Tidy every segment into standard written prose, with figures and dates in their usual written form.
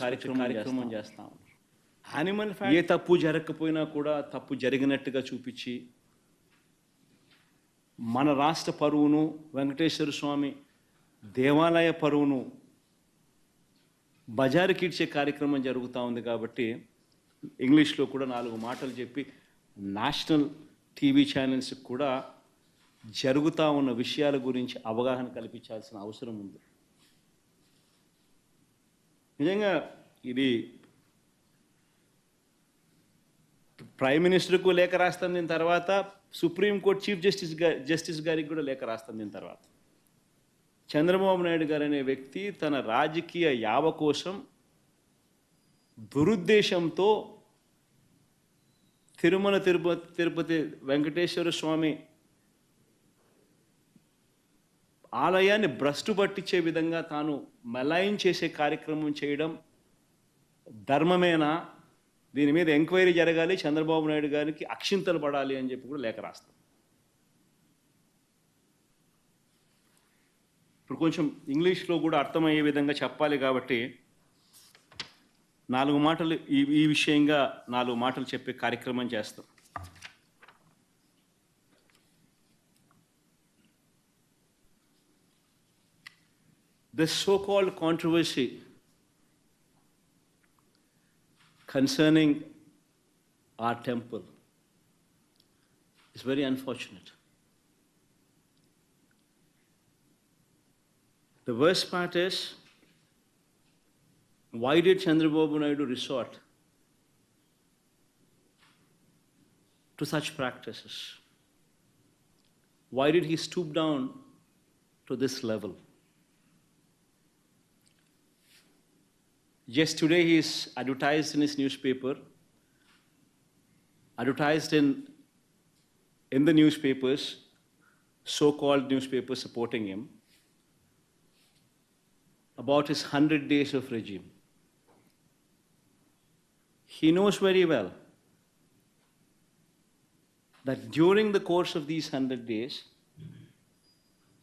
కార్యక్రమం చేస్తా ఉన్నారు. యానిమల్ ఫ్యాట్ ఏ తప్పు జరగకపోయినా కూడా తప్పు జరిగినట్టుగా చూపించి మన రాష్ట్ర పరువును, వెంకటేశ్వర స్వామి దేవాలయ పరువును బజారుకిడ్చే కార్యక్రమం జరుగుతూ ఉంది. కాబట్టి ఇంగ్లీష్లో కూడా 4 మాటలు చెప్పి నేషనల్ టీవీ ఛానల్స్కి కూడా జరుగుతూ ఉన్న విషయాల గురించి అవగాహన కల్పించాల్సిన అవసరం ఉంది. నిజంగా ఇది ప్రైమ్ మినిస్టర్కు లేఖ రాస్తాం, దీని తర్వాత సుప్రీంకోర్టు చీఫ్ జస్టిస్ గారికి కూడా లేఖ రాస్తాం. దీని తర్వాత చంద్రబాబు నాయుడు గారు అనే వ్యక్తి తన రాజకీయ యావ కోసం దురుద్దేశంతో తిరుమల తిరుపతి వెంకటేశ్వర స్వామి ఆలయాన్ని భ్రష్టు పట్టించే విధంగా తాను మలాయిన్ చేసే కార్యక్రమం చేయడం ధర్మమేనా, దీని మీద ఎంక్వైరీ జరగాలి, చంద్రబాబు నాయుడు గారికి అక్షింతలు పడాలి అని చెప్పి కూడా లేఖ రాస్తాం. ఇప్పుడు కొంచెం ఇంగ్లీష్లో కూడా అర్థమయ్యే విధంగా చెప్పాలి కాబట్టి 4 మాటలు ఈ విషయంగా 4 మాటలు చెప్పే కార్యక్రమం చేస్తాం. This so-called controversy concerning our temple is very unfortunate. The worst part is, why did Chandrababu Naidu resort to such practices? Why did he stoop down to this level? Just today he is advertised in his newspaper, advertised in the newspapers, so-called newspapers supporting him, about his 100 days of regime. He knows very well that during the course of these 100 days,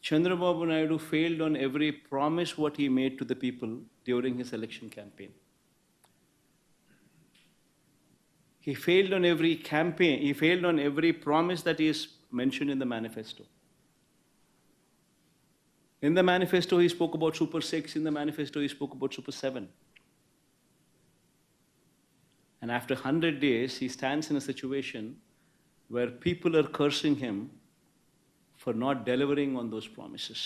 Chandrababu Naidu failed on every promise what he made to the people during his election campaign. He failed on every campaign, he failed on every promise that is mentioned in the manifesto. In the manifesto he spoke about Super 6, in the manifesto he spoke about Super 7. And after 100 days, he stands in a situation where people are cursing him for not delivering on those promises.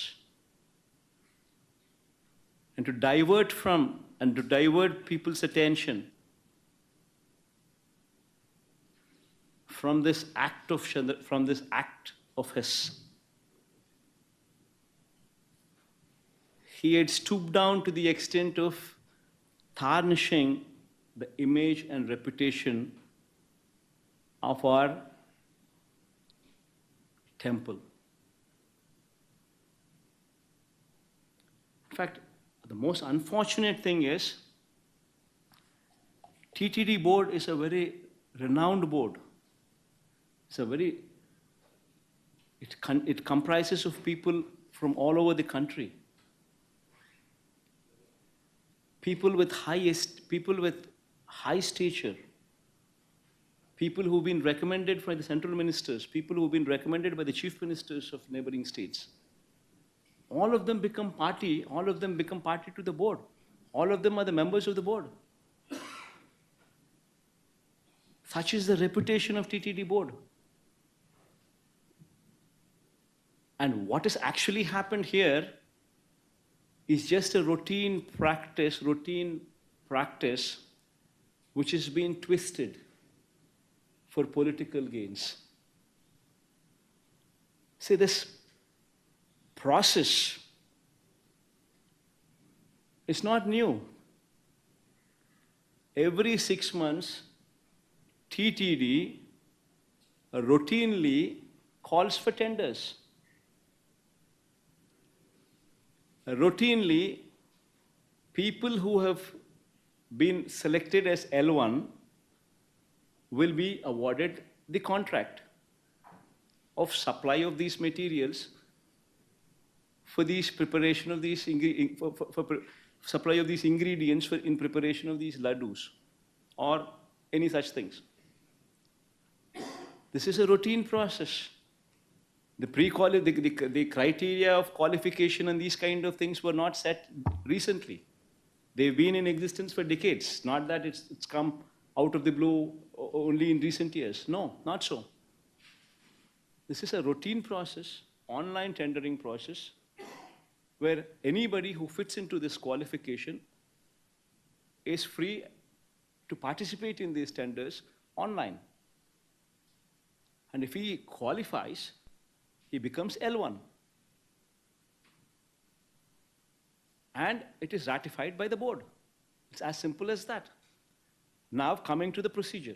And to divert people's attention from this act of his, he had stooped down to the extent of tarnishing the image and reputation of our temple. In fact, the most unfortunate thing is, TTD board is a very renowned board. It comprises of people from all over the country. People with high stature, people who've been recommended by the central ministers, people who've been recommended by the chief ministers of neighboring states. All of them become party to the board. All of them are the members of the board. Such is the reputation of TTD board. And what has actually happened here is just a routine practice which is being twisted for political gains. See, this process is not new. Every 6 months, TTD routinely calls for tenders. Routinely, people who have been selected as L1 will be awarded the contract of supply of these materials for these preparation of these supply of these ingredients in preparation of these laddus or any such things. This is a routine process. The criteria of qualification and these kind of things were not set recently. They've been in existence for decades. Not that it's come out of the blue only in recent years. No, not so. This is a routine process, online tendering process, where anybody who fits into this qualification is free to participate in these tenders online. And if he qualifies, he becomes L1. And it is ratified by the board. It's as simple as that. Now coming to the procedure.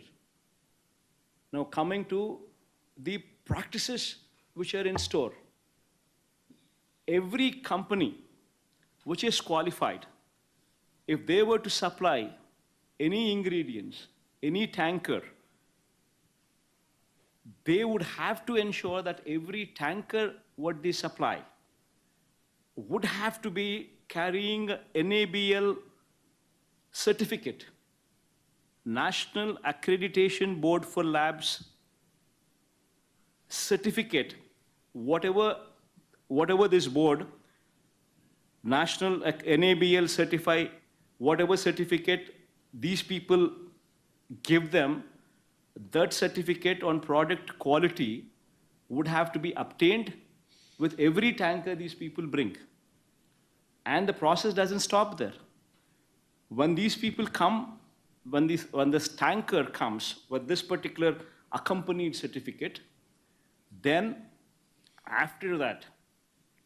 Now coming to the practices which are in store. Every company which is qualified, if they were to supply any ingredients, any tanker, they would have to ensure that every tanker what they supply would have to be carrying NABL certificate, National Accreditation Board for Labs certificate, whatever this board, National NABL certify, whatever certificate these people give them, that certificate on product quality would have to be obtained with every tanker these people bring. And the process doesn't stop there. When these people come, when this tanker comes with this particular accompanied certificate, then after that,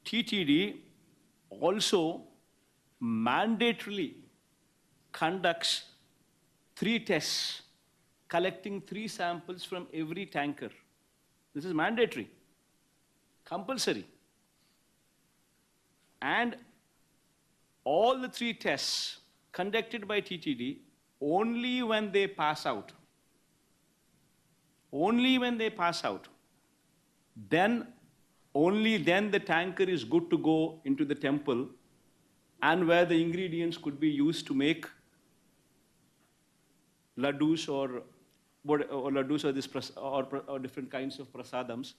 TTD also mandatorily conducts 3 tests, collecting 3 samples from every tanker. This is mandatory, compulsory. And all the 3 tests conducted by TTD, only when they pass out, then only then the tanker is good to go into the temple and where the ingredients could be used to make laddus or different kinds of prasadams,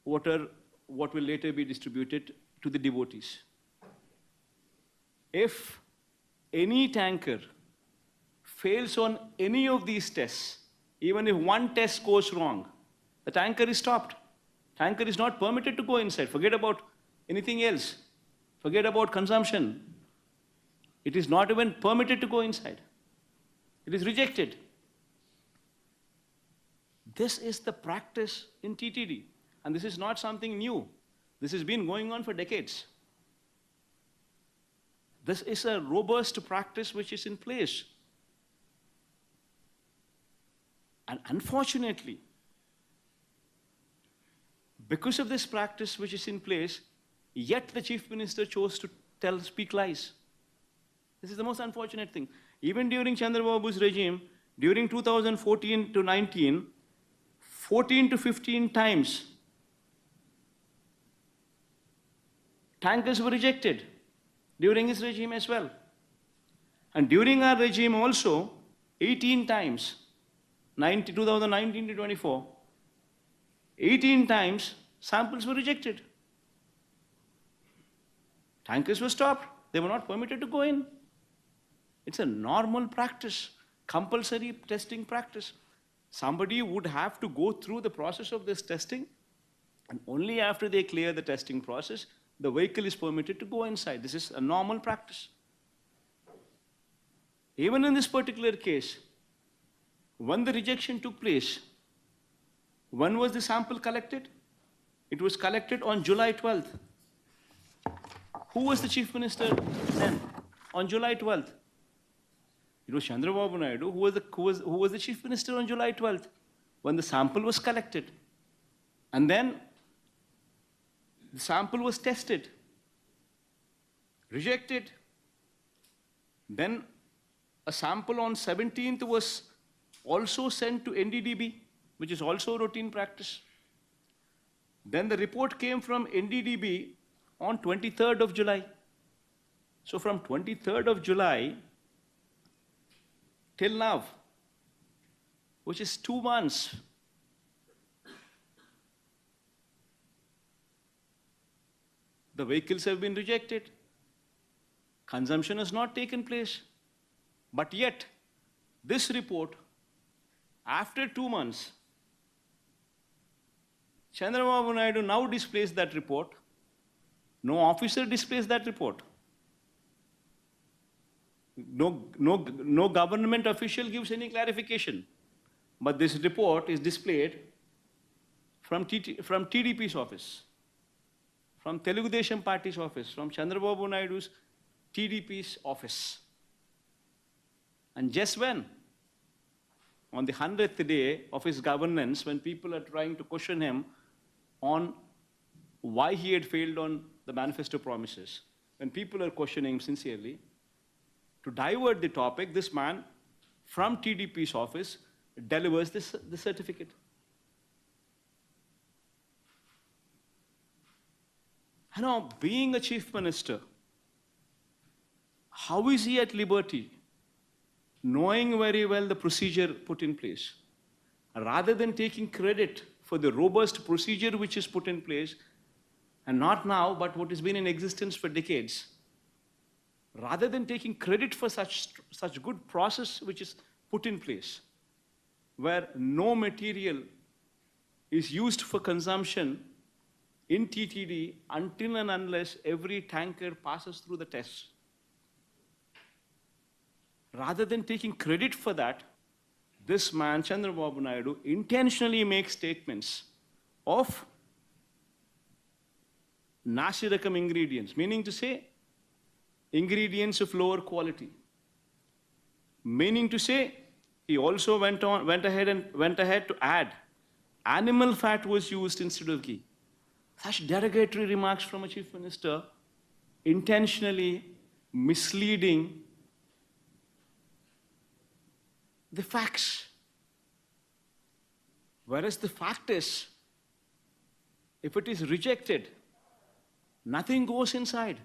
what will later be distributed to the devotees. If any tanker fails on any of these tests, even if one test goes wrong, the tanker is stopped. Tanker is not permitted to go inside. Forget about anything else. Forget about consumption. It is not even permitted to go inside. It is rejected. This is the practice in TTD. And this is not something new. This has been going on for decades. This is a robust practice which is in place. And unfortunately, because of this practice which is in place, yet the Chief Minister chose to speak lies. This is the most unfortunate thing. Even during Chandrababu's regime, during 2014 to 19, 14 to 15 times, tankers were rejected during his regime as well. And during our regime also, 18 times, 2019 to 24, 18 times samples were rejected. Tankers were stopped. They were not permitted to go in. It's a normal practice, compulsory testing practice. Somebody would have to go through the process of this testing, and only after they clear the testing process, the vehicle is permitted to go inside. This is a normal practice. Even in this particular case, when the rejection took place, when was the sample collected? It was collected on July 12th. Who was the Chief Minister then? On July 12th. It was Chandrababu Naidu who was the Chief Minister on July 12th when the sample was collected. And then the sample was tested, rejected. Then a sample on 17th was also sent to NDDB, which is also routine practice. Then the report came from NDDB on 23rd of July. So from 23rd of July till now, which is 2 months, the vehicles have been rejected. Consumption has not taken place. But yet, this report, after 2 months, Chandrababu Naidu now displays that report. No officer displays that report. No government official gives any clarification. But this report is displayed from TDP's office, from Telugu Desam Party's office, from Chandrababu Naidu's TDP's office. And just when? On the 100th day of his governance, when people are trying to question him on why he had failed on the manifesto promises, when people are questioning him sincerely, to divert the topic, this man from TDP's office delivers this certificate. And now, being a chief minister, how is he at liberty, knowing very well the procedure put in place, rather than taking credit for the robust procedure which is put in place, and not now, but what has been in existence for decades, rather than taking credit for such good process which is put in place, where no material is used for consumption in TTD until and unless every tanker passes through the tests. Rather than taking credit for that, this man, Chandrababu Naidu, intentionally makes statements of Nasirakam ingredients, meaning to say, ingredients of lower quality. Meaning to say, he also went ahead to add animal fat was used instead of ghee. Such derogatory remarks from a chief minister, intentionally misleading the facts. Whereas the fact is, if it is rejected, nothing goes inside.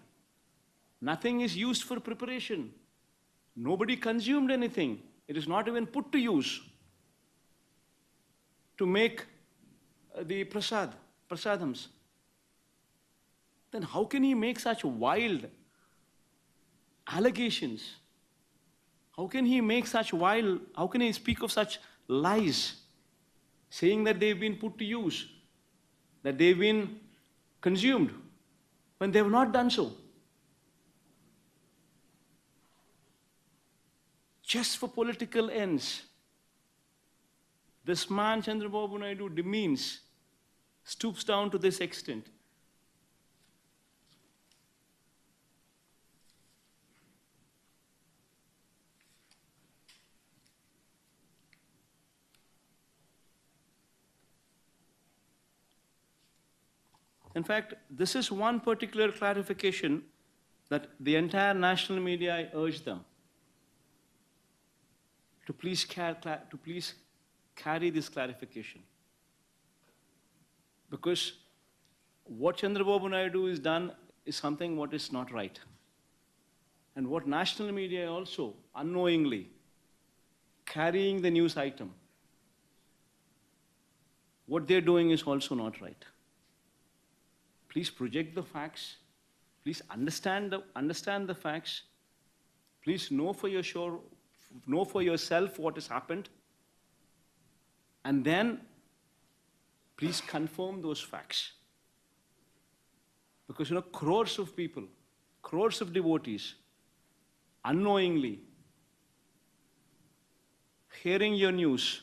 Nothing is used for preparation. Nobody consumed anything. It is not even put to use to make the prasadams. Then how can he make such wild allegations? How can he speak of such lies, saying that they've been put to use, that they've been consumed, when they have not done so? Just for political ends, this man, Chandrababu Naidu, demeans, stoops down to this extent. In fact, this is one particular clarification that the entire national media, I urge them to please carry this clarification. Because what Chandrababu Naidu has done is something what is not right. And what national media also, unknowingly, carrying the news item, what they're doing is also not right. Please project the facts. Please understand the facts. Please know for yourself what has happened. And then, please confirm those facts. Because, crores of people, crores of devotees, unknowingly, hearing your news,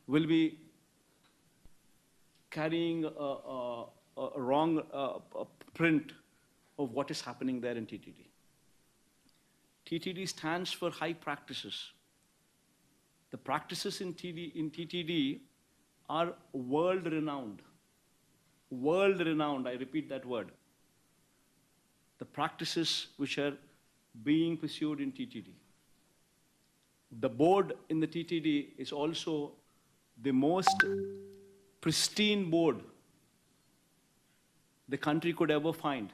will be carrying a wrong print of what is happening there in TTD. TTD stands for high practices. The practices in TTD are world-renowned. World-renowned, I repeat that word. The practices which are being pursued in TTD. The board in the TTD is also the most pristine board the country could ever find.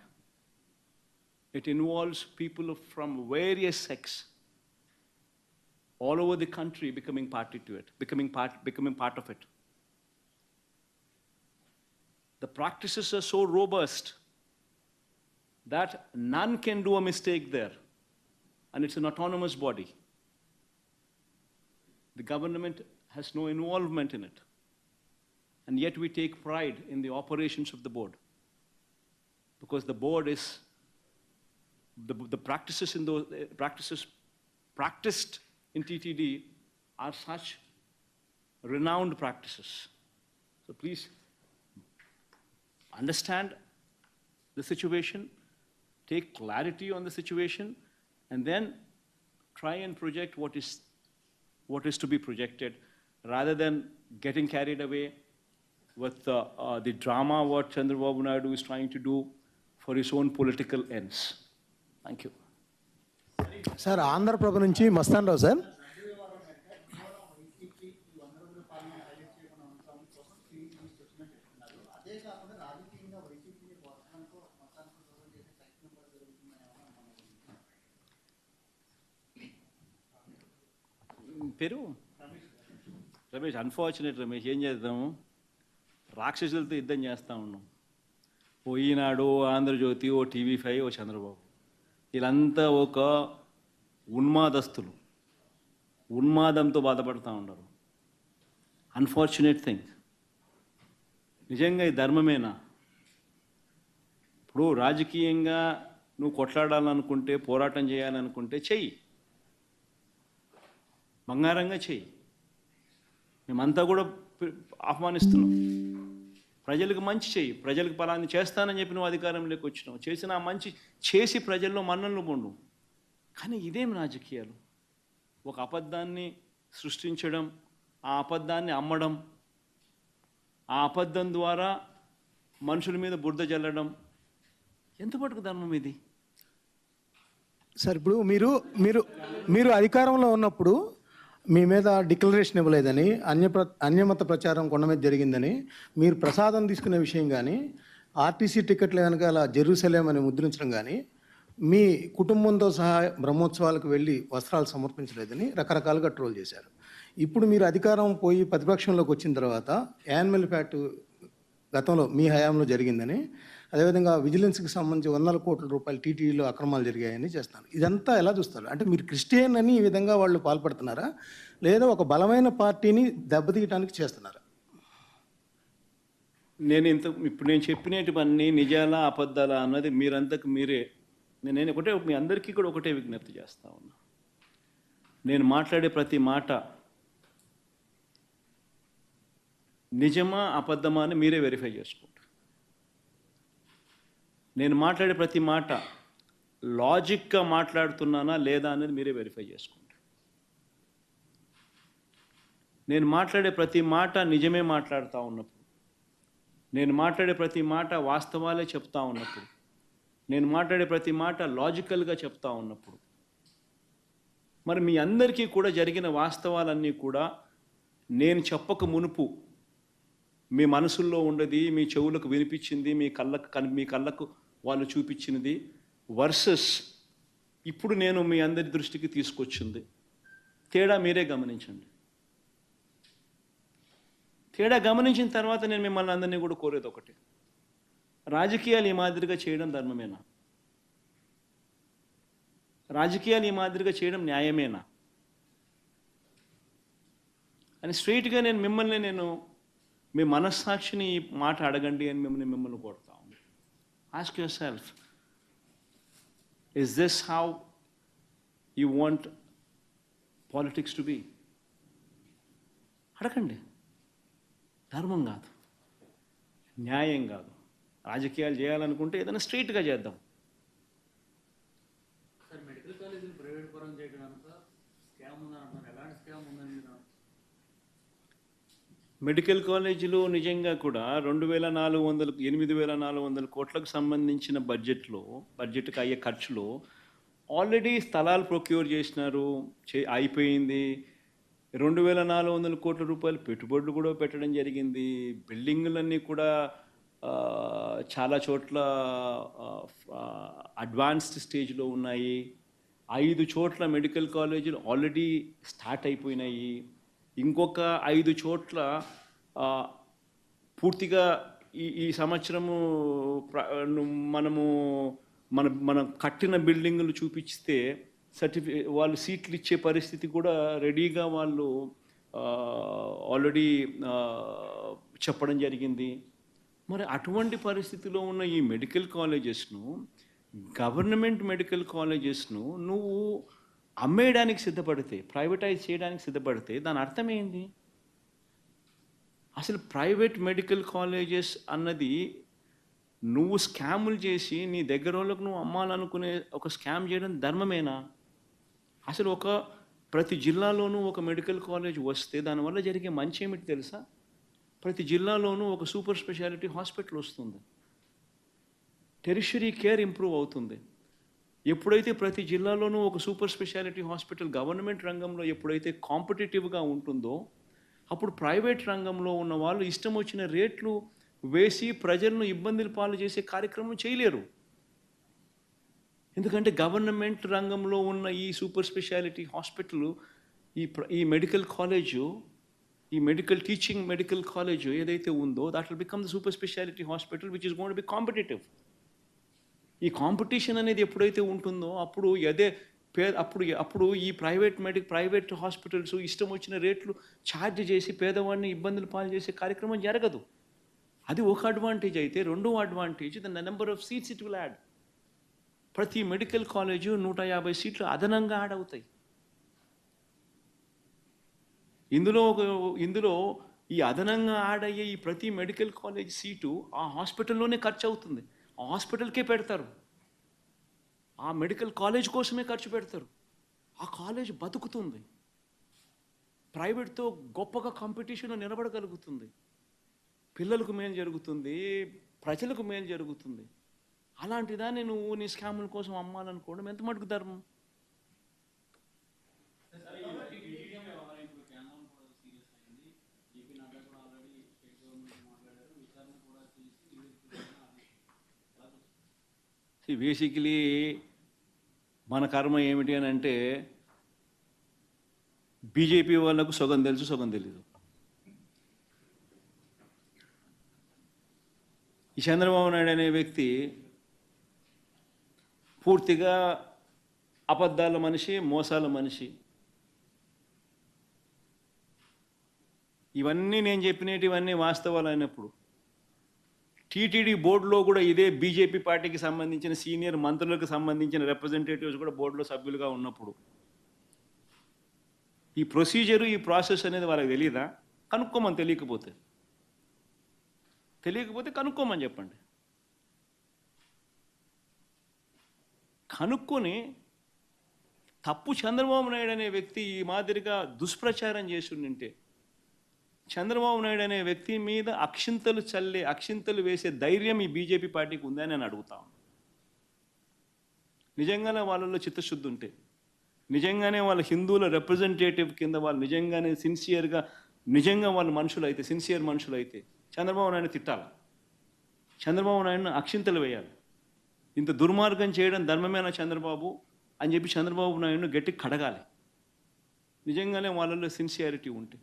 It involves people from various sects all over the country becoming party to it, becoming part of it. The practices are so robust that none can do a mistake there, and it's an autonomous body. The government has no involvement in it, and yet we take pride in the operations of the board, because the board is the practices in those practices practiced in TTD are such renowned practices. So please understand the situation, take clarity on the situation, and then try and project what is to be projected, rather than getting carried away with the drama what Chandrababu Naidu is trying to do for his own political ends. Thank you. Sir Andhra Prabha నుంచి మస్తాన్ రావు sir. పేరు Ramesh. Unfortunate Ramesh, ఏం చేద్దాము, రాక్షసులతో యుద్ధం చేస్తూ ఉన్నాం. ఓ ఈనాడు, ఆంధ్రజ్యోతి, ఓ TV5, ఓ చంద్రబాబు, వీళ్ళంతా ఒక ఉన్మాదస్తులు, ఉన్మాదంతో బాధపడుతూ ఉన్నారు. Unfortunate thing. నిజంగా ఈ ధర్మమేనా? ఇప్పుడు రాజకీయంగా నువ్వు కొట్లాడాలనుకుంటే, పోరాటం చేయాలనుకుంటే చెయ్యి, బంగారంగా చెయ్యి. మేమంతా కూడా ఆహ్వానిస్తున్నాం. ప్రజలకు మంచి చెయ్యి, ప్రజలకు పలాన్ని చేస్తానని చెప్పి నువ్వు అధికారంలోకి వచ్చినావు, చేసిన ఆ మంచి చేసి ప్రజల్లో మన్ననలు పొండు. కానీ ఇదేం రాజకీయాలు? ఒక అబద్ధాన్ని సృష్టించడం, ఆ అబద్ధాన్ని అమ్మడం, ఆ అబద్ధం ద్వారా మనుషుల మీద బురద జల్లడం, ఎంతవరకు ధర్మం ఇది? సార్ ఇప్పుడు మీరు అధికారంలో ఉన్నప్పుడు మీ మీద డిక్లరేషన్ ఇవ్వలేదని, అన్యమత ప్రచారం కొండ మీద జరిగిందని, మీరు ప్రసాదం తీసుకునే విషయం కానీ, ఆర్టీసీ టికెట్లు కనుక అలా జెరూసలేం అని ముద్రించడం కానీ, మీ కుటుంబంతో సహా బ్రహ్మోత్సవాలకు వెళ్ళి వస్త్రాలు సమర్పించలేదని రకరకాలుగా ట్రోల్ చేశారు. ఇప్పుడు మీరు అధికారం పోయి ప్రతిపక్షంలోకి వచ్చిన తర్వాత యానిమల్ ఫ్యాట్ గతంలో మీ హయాంలో జరిగిందని, అదేవిధంగా విజిలెన్స్కి సంబంధించి వందల కోట్ల రూపాయలు టీటీడీలో అక్రమాలు జరిగాయని చేస్తున్నారు. ఇదంతా ఎలా చూస్తారు? అంటే మీరు క్రిస్టియన్ అని ఈ విధంగా వాళ్ళు పాల్పడుతున్నారా, లేదా ఒక బలమైన పార్టీని దెబ్బతీయడానికి చేస్తున్నారా? ఇప్పుడు నేను చెప్పినటువన్నీ నిజాలా అబద్ధాలా అన్నది మీరంతకు మీరే. నేను మీ అందరికీ కూడా ఒకటే విజ్ఞప్తి చేస్తా ఉన్నా. నేను మాట్లాడే ప్రతి మాట నిజమా అబద్ధమా అని మీరే వెరిఫై చేసుకోండి. నేను మాట్లాడే ప్రతి మాట లాజిక్గా మాట్లాడుతున్నానా లేదా అనేది మీరే వెరిఫై చేసుకోండి. నేను మాట్లాడే ప్రతి మాట నిజమే మాట్లాడుతూ ఉన్నప్పుడు, నేను మాట్లాడే ప్రతి మాట వాస్తవాలే చెప్తా ఉన్నప్పుడు, నేను మాట్లాడే ప్రతి మాట లాజికల్గా చెప్తా ఉన్నప్పుడు, మరి మీ అందరికీ కూడా జరిగిన వాస్తవాలన్నీ కూడా నేను చెప్పక మునుపు మీ మనసుల్లో ఉండేది, మీ చెవులకు వినిపించింది, మీ కళ్ళకు వాళ్ళు చూపించినది వర్సెస్ ఇప్పుడు నేను మీ అందరి దృష్టికి తీసుకొచ్చింది, తేడా మీరే గమనించండి. తేడా గమనించిన తర్వాత నేను మిమ్మల్ని అందరినీ కూడా కోరేది ఒకటి, రాజకీయాలు ఈ మాదిరిగా చేయడం ధర్మమేనా? రాజకీయాలు ఈ మాదిరిగా చేయడం న్యాయమేనా అని స్ట్రైట్గా నేను మీ మనస్సాక్షిని ఈ మాట అడగండి అని మిమ్మల్ని కోరుతా ఉన్నాను. Ask yourself, is this how you want politics to be? అడగండి. ధర్మం కాదు, న్యాయం కాదు. రాజకీయాలు చేయాలనుకుంటే ఏదైనా స్ట్రైట్గా చేద్దాం. సార్, మెడికల్ కాలేజీలు ప్రైవేట్ పరం చేయడానికి స్కామ్ ఉందంటున్నారు. ఎలాంటి స్కామ్ ఉందని మీరు? మెడికల్ కాలేజీలు నిజంగా కూడా 8,400 కోట్లకు సంబంధించిన బడ్జెట్కి అయ్యే ఖర్చులో ఆల్రెడీ స్థలాలు ప్రొక్యూర్ చేసినారు, అయిపోయింది. 2,400 కోట్ల రూపాయలు పెట్టుబడులు కూడా పెట్టడం జరిగింది. బిల్డింగులన్నీ కూడా చాలా చోట్ల అడ్వాన్స్డ్ స్టేజ్లో ఉన్నాయి. 5 చోట్ల మెడికల్ కాలేజీలు ఆల్రెడీ స్టార్ట్ అయిపోయినాయి. ఇంకొక 5 చోట్ల పూర్తిగా ఈ సంవత్సరము మనము మనం కట్టిన బిల్డింగులు చూపిస్తే వాళ్ళు సీట్లు ఇచ్చే పరిస్థితి కూడా రెడీగా వాళ్ళు ఆల్రెడీ చెప్పడం జరిగింది. మరి అటువంటి పరిస్థితిలో ఉన్న ఈ మెడికల్ కాలేజెస్ను, గవర్నమెంట్ మెడికల్ కాలేజెస్ను నువ్వు అమ్మేయడానికి సిద్ధపడితే, ప్రైవేటైజ్ చేయడానికి సిద్ధపడితే దాని అర్థం ఏంది? అసలు ప్రైవేట్ మెడికల్ కాలేజెస్ అన్నది నువ్వు స్కాములు చేసి నీ దగ్గర వాళ్ళకు నువ్వు అమ్మాలనుకునే ఒక స్కామ్ చేయడం ధర్మమేనా? అసలు ప్రతి జిల్లాలోనూ ఒక మెడికల్ కాలేజ్ వస్తే దానివల్ల జరిగే మంచి ఏమిటి తెలుసా? ప్రతి జిల్లాలోనూ ఒక సూపర్ స్పెషాలిటీ హాస్పిటల్ వస్తుంది. టెరిషరీ కేర్ ఇంప్రూవ్ అవుతుంది. ఎప్పుడైతే ప్రతి జిల్లాలోనూ ఒక సూపర్ స్పెషాలిటీ హాస్పిటల్ గవర్నమెంట్ రంగంలో ఎప్పుడైతే కాంపిటేటివ్గా ఉంటుందో, అప్పుడు ప్రైవేట్ రంగంలో ఉన్న వాళ్ళు ఇష్టం వచ్చిన రేట్లు వేసి ప్రజలను ఇబ్బందులు పాలు చేసే కార్యక్రమం చేయలేరు. ఎందుకంటే గవర్నమెంట్ రంగంలో ఉన్న ఈ సూపర్ స్పెషాలిటీ హాస్పిటల్, ఈ మెడికల్ కాలేజు, ఈ మెడికల్ కాలేజ్ ఏదైతే ఉందో that will become the super speciality hospital which is going to be competitive. ఈ కాంపిటీషన్ అనేది ఎప్పుడైతే ఉంటుందో అప్పుడు అప్పుడు ఈ ప్రైవేట్ హాస్పిటల్స్ ఇష్టం వచ్చిన రేట్లు ఛార్జ్ చేసి పేదవాడిని ఇబ్బందులు పాలు చేసే కార్యక్రమం జరగదు. అది ఒక అడ్వాంటేజ్ అయితే, రెండో advantage the number of seats it will add. ప్రతి మెడికల్ కాలేజు 150 సీట్లు అదనంగా యాడ్ అవుతాయి. ఇందులో ఈ అదనంగా యాడ్ అయ్యే ఈ ప్రతి మెడికల్ కాలేజ్ సీటు ఆ హాస్పిటల్లోనే ఖర్చు అవుతుంది. ఆ హాస్పిటల్కే పెడతారు. ఆ మెడికల్ కాలేజ్ కోసమే ఖర్చు పెడతారు. ఆ కాలేజ్ బతుకుతుంది. ప్రైవేట్తో గొప్పగా కాంపిటీషన్ నిలబడగలుగుతుంది. పిల్లలకు మేలు జరుగుతుంది, ప్రజలకు మేలు జరుగుతుంది. అలాంటి దాన్ని నువ్వు నీ స్కాముల కోసం అమ్మాలనుకోవడం ఎంత మటుకు ధర్మం? బేసికలీ మన కర్మ ఏమిటి అని అంటే, బీజేపీ వాళ్ళకు సగం తెలుసు, సగం తెలీదు. ఈ చంద్రబాబు నాయుడు అనే వ్యక్తి పూర్తిగా అబద్ధాల మనిషి, మోసాల మనిషి. ఇవన్నీ నేను చెప్పినటివన్నీ వాస్తవాలు అయినప్పుడు టీటీడీ బోర్డులో కూడా ఇదే బీజేపీ పార్టీకి సంబంధించిన సీనియర్ మంత్రులకు సంబంధించిన రిప్రజెంటేటివ్స్ కూడా బోర్డులో సభ్యులుగా ఉన్నప్పుడు ఈ ప్రొసీజరు, ఈ ప్రాసెస్ అనేది వాళ్ళకి తెలియదా? కనుక్కోమని. తెలియకపోతే కనుక్కోమని చెప్పండి. కనుక్కొని తప్పు చంద్రబాబు నాయుడు అనే వ్యక్తి ఈ మాదిరిగా దుష్ప్రచారం చేసి ఉంటే, చంద్రబాబు నాయుడు అనే వ్యక్తి మీద అక్షింతలు వేసే ధైర్యం ఈ బీజేపీ పార్టీకి ఉందని నేను అడుగుతాను. నిజంగానే వాళ్ళలో చిత్తశుద్ధి ఉంటే, నిజంగానే వాళ్ళ హిందువుల రిప్రజెంటేటివ్ కింద వాళ్ళు నిజంగానే సిన్సియర్గా, నిజంగా వాళ్ళు మనుషులైతే, సిన్సియర్ మనుషులైతే చంద్రబాబు నాయుడు తిట్టాలి, చంద్రబాబు నాయుడును అక్షింతలు వేయాలి. ఇంత దుర్మార్గం చేయడం ధర్మమేనా చంద్రబాబు అని చెప్పి చంద్రబాబు నాయుడును గట్టి కడగాలి. నిజంగానే వాళ్ళలో సిన్సియారిటీ ఉంటే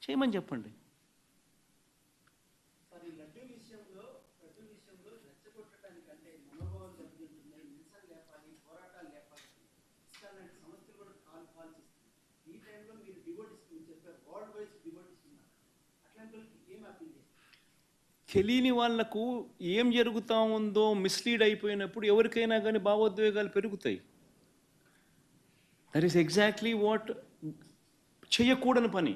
చేయమని చెప్పండి. తెలియని వాళ్లకు ఏం జరుగుతూ ఉందో మిస్లీడ్ అయిపోయినప్పుడు ఎవరికైనా కానీ భావోద్వేగాలు పెరుగుతాయి. దట్ ఈస్ ఎగ్జాక్ట్లీ వాట్ చేయకూడని పని.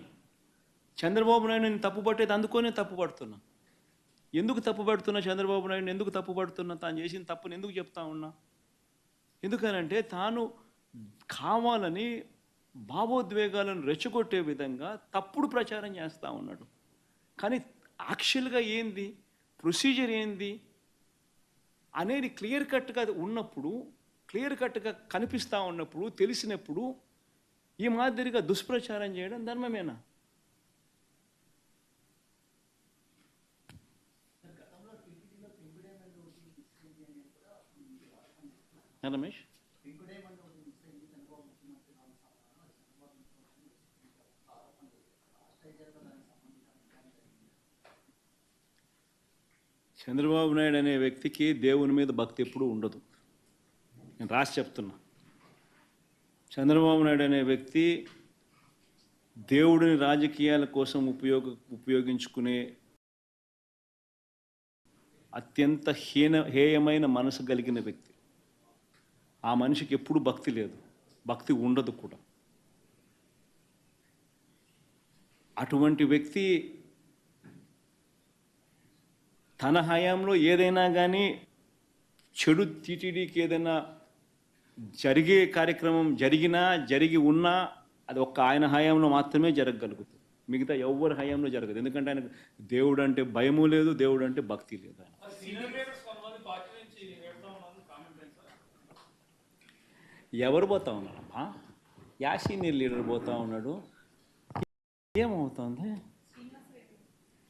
చంద్రబాబు నాయుడు నేను తప్పుపట్టేది అందుకోనే తప్పుపడుతున్నా. ఎందుకు తప్పుపడుతున్నా? చంద్రబాబు నాయుడు ఎందుకు తప్పుపడుతున్నా? తాను చేసిన తప్పుని ఎందుకు చెప్తా ఉన్నా? ఎందుకనంటే తాను కావాలని భావోద్వేగాలను రెచ్చగొట్టే విధంగా తప్పుడు ప్రచారం చేస్తూ ఉన్నాడు. కానీ యాక్చువల్గా ఏంది, ప్రొసీజర్ ఏంది అనేది క్లియర్ కట్గా ఉన్నప్పుడు, క్లియర్ కట్గా కనిపిస్తూ ఉన్నప్పుడు, తెలిసినప్పుడు ఈ మాదిరిగా దుష్ప్రచారం చేయడం ధర్మమేనా? రమేష్? చంద్రబాబు నాయుడు అనే వ్యక్తికి దేవుని మీద భక్తి ఎప్పుడూ ఉండదు. నేను రాసి చెప్తున్నా. చంద్రబాబు నాయుడు అనే వ్యక్తి దేవుడిని రాజకీయాల కోసం ఉపయోగించుకునే అత్యంత హేయమైన మనసు కలిగిన వ్యక్తి. ఆ మనిషికి ఎప్పుడూ భక్తి లేదు, భక్తి ఉండదు కూడా. అటువంటి వ్యక్తి తన హయాంలో ఏదైనా కానీ చెడు టీటీడీకి ఏదైనా జరిగే కార్యక్రమం జరిగి ఉన్నా అది ఒక్క ఆయన హయాంలో మాత్రమే జరగగలుగుతుంది. మిగతా ఎవరి హయాంలో జరగదు. ఎందుకంటే ఆయనకు దేవుడు అంటే భయము లేదు, దేవుడు అంటే భక్తి లేదు. ఆయన ఎవరు పోతా ఉన్నారమ్మా? యా సీనియర్ లీడర్ పోతా ఉన్నాడు. ఏమవుతుంది?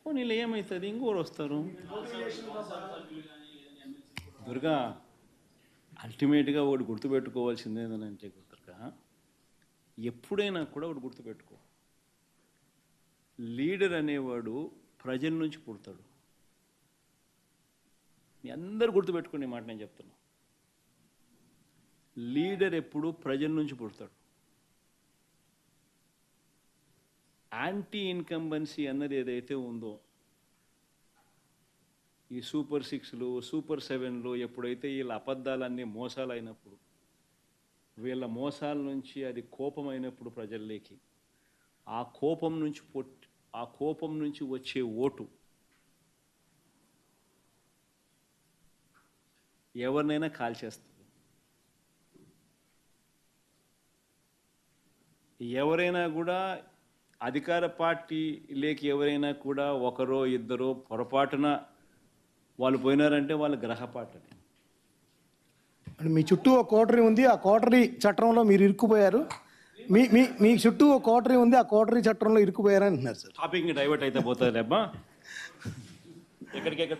నీళ్ళు ఏమవుతుంది? ఇంకోరు వస్తారు. దుర్గా, అల్టిమేట్గా ఒకటి గుర్తుపెట్టుకోవాల్సింది ఏంటంటే దుర్గా, ఎప్పుడైనా కూడా ఒకటి గుర్తుపెట్టుకో, లీడర్ అనేవాడు ప్రజల నుంచి పుడతాడు. మీ అందరూ గుర్తుపెట్టుకునే మాట నేను చెప్తున్నా. లీడర్ ఎప్పుడు ప్రజల నుంచి పుడతాడు. యాంటీ ఇన్కంబెన్సీ అన్నది ఏదైతే ఉందో, ఈ సూపర్ 6లు సూపర్ 7లు ఎప్పుడైతే వీళ్ళ అబద్ధాలన్నీ మోసాలు అయినప్పుడు, వీళ్ళ మోసాల నుంచి అది కోపమైనప్పుడు ప్రజల్లోకి, ఆ కోపం నుంచి వచ్చే ఓటు ఎవరినైనా కాల్చేస్తుంది. ఎవరైనా కూడా అధికార పార్టీలోకి ఎవరైనా కూడా ఒకరో ఇద్దరో పొరపాటున వాళ్ళు పోయినారంటే వాళ్ళ గ్రహపాటని. మీ చుట్టూ ఒక కోటరీ ఉంది, ఆ కోటరీ చట్టంలో మీరు ఇరుక్కుపోయారు. మీ చుట్టూ ఒక కోటరీ ఉంది, ఆ కోటరీ చట్టంలో ఇరుక్కుపోయారు అంటున్నారు సార్. టాపిక్ డైవర్ట్ అయితే పోతుంది లేబ్బా. ఎక్కడికెక్కడ